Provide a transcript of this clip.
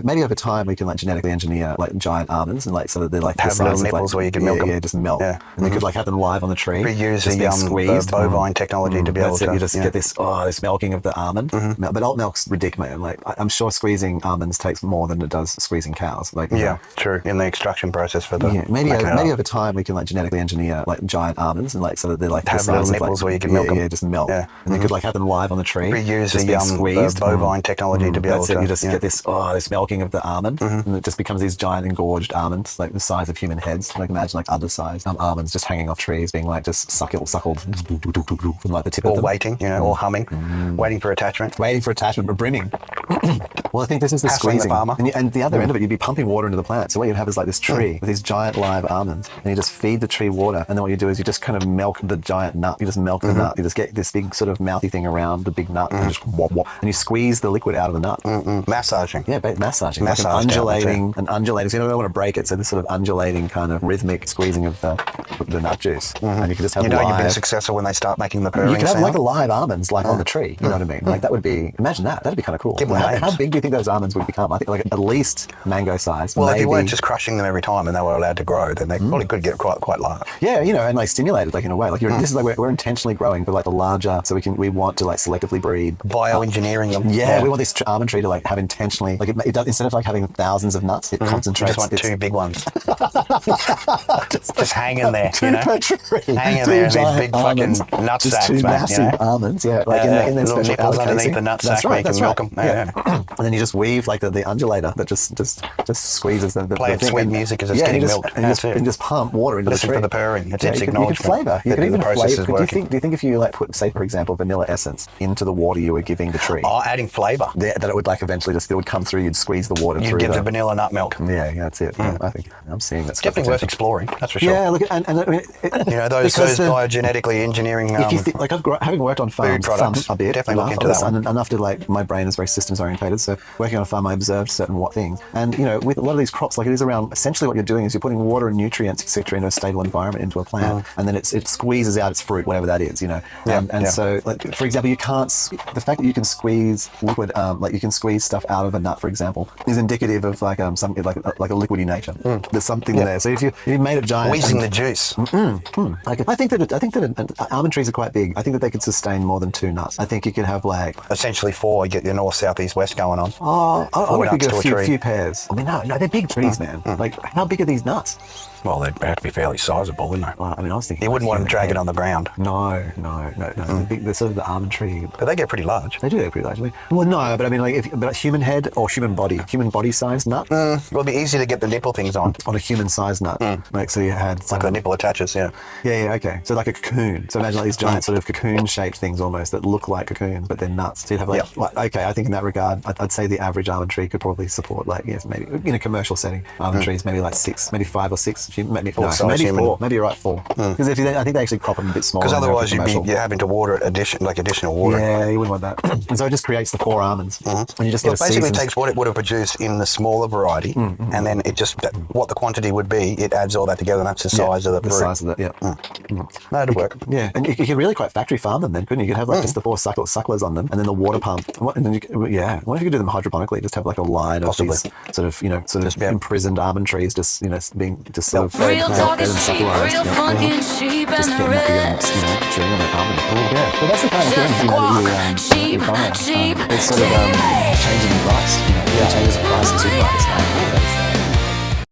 Maybe over time we can like genetically engineer like giant almonds and like so that they're like have the little size nipples of, like, where you can milk them. Yeah, just melt. Yeah. And they could like have them live on the tree. Reuse just being the bovine technology to be able That's it. to. You just get this milking of the almond. But alt milk's ridiculous. Like I'm sure squeezing almonds takes more than it does squeezing cows. Like true. In the extraction process for the maybe over time we can like genetically engineer like giant almonds and like so that they're like have the little size nipples of, like, where you can milk them. Yeah, just melt. Yeah. And they could like have them live on the tree. Reuse just the bovine technology to be able That's it. to. You just get this milking of the almond, and it just becomes these giant engorged almonds, like the size of human heads. Like imagine like undersized almonds just hanging off trees, being like just suckled from like the tip of them. Or waiting, or humming, waiting for attachment. But brimming. Well, I think this is the Hassling squeezing. the farmer. And the other end of it, you'd be pumping water into the plant. So what you'd have is like this tree with these giant live almonds, and you just feed the tree water. And then what you do is you just kind of milk the giant nut. You just milk the nut. You just get this big sort of mouthy thing around the big nut, and just wop, wop, and you squeeze the liquid out of the nut. Massaging. Yeah, massaging. Like an undulating. So you don't want to break it. So this sort of undulating kind of rhythmic squeezing of the nut juice, and you can just have you've been successful when they start making the purring. You can have sound. like live almonds like on the tree. You know what I mean? Like that would be. Imagine that. That'd be kind of cool. How big do you think those almonds would become? I think like at least mango size. Well, maybe. if you weren't just crushing them every time and they were allowed to grow, then they probably could get quite large. Yeah, and like stimulated, like in a way. Like this is like we're intentionally growing, but like the larger, so we want to like selectively breed. Bioengineering them. Yeah, we want this almond tree to like have intentionally, like it does, instead of like having thousands of nuts, it concentrates. You just want two big ones. just hanging there, hanging there in these big fucking nut just sacks, two massive almonds, like in their little special nipples allocation. underneath the nut sack where you can milk them. Yeah. And then you just weave like the undulator that just squeezes the play thing. sweet music as it's getting milked. And just pump water into Listen the tree. for the purring. It's you could flavour. You could even flavour. Do you think if you like put, say for example, vanilla essence into the water you were giving the tree? Oh, adding flavour. That it would like eventually it would come through. You'd squeeze the water through. You'd get the vanilla nut milk. Yeah, that's it. Yeah, I think I'm seeing that. It's definitely worth exploring. That's for sure. Yeah, look, and I mean, those biogenetically engineering. If you think, like having worked on farms, products, a bit, definitely look into that one. Enough to like my brain is very systems orientated. So working on a farm, I observed certain things, and with a lot of these crops, like it is around. Essentially, what you're doing is you're putting water and nutrients, etc., into a stable environment into a plant, and then it squeezes out its fruit, whatever that is, So, like for example, the fact that you can squeeze liquid, like you can squeeze stuff out of a nut, for example, is indicative of like something like a liquidy nature. There's something there. So if you made a giant wheezing the juice. I think that almond trees are quite big. I think that they could sustain more than 2 nuts. I think you could have like essentially 4. You get your north, south, east, west going on. I would get a few pairs. I mean, no, they're big trees, man. Like, how big are these nuts? Well, they'd have to be fairly sizable, wouldn't they? Well, I mean, I was thinking you wouldn't want them dragging on the ground. No. They're sort of the almond tree. But they get pretty large. They do get pretty large. Well, no, but I mean, like, but a human head or human body sized nut. Well, it'd be easy to get the nipple things on a human sized nut. Like, so you had like the nipple attaches, yeah. Yeah, okay. So like a cocoon. So imagine like these giant sort of cocoon shaped things almost that look like cocoons, but they're nuts. So you'd have okay, I think in that regard, I'd say the average almond tree could probably support like, maybe in a commercial setting, almond trees, maybe like 6, maybe 5 or 6, maybe 4. Maybe 4. Maybe you're right, 4. Because I think they actually crop them a bit smaller. Because otherwise you're having to water additional water. Yeah, you wouldn't want that. And so it just creates the 4 almonds, and you just get basically takes what it would have produced in the smaller variety, and then it just what the quantity would be. It adds all that together, and that's the size of the fruit. Size of it. Yeah. No, it'd work. Yeah, and you could really quite factory farm them then, couldn't you? You could have like just the 4 sucklers on them, and then the water pump. And then what if you could do them hydroponically? Just have like a line of these sort of imprisoned almond trees, just being just sort of real talk is cheap, real fucking cheap, and the rest. Chewing on an almond. Yeah, but that's the kind of thing you find. It's sort of changing the price. It changes the price in supermarkets now.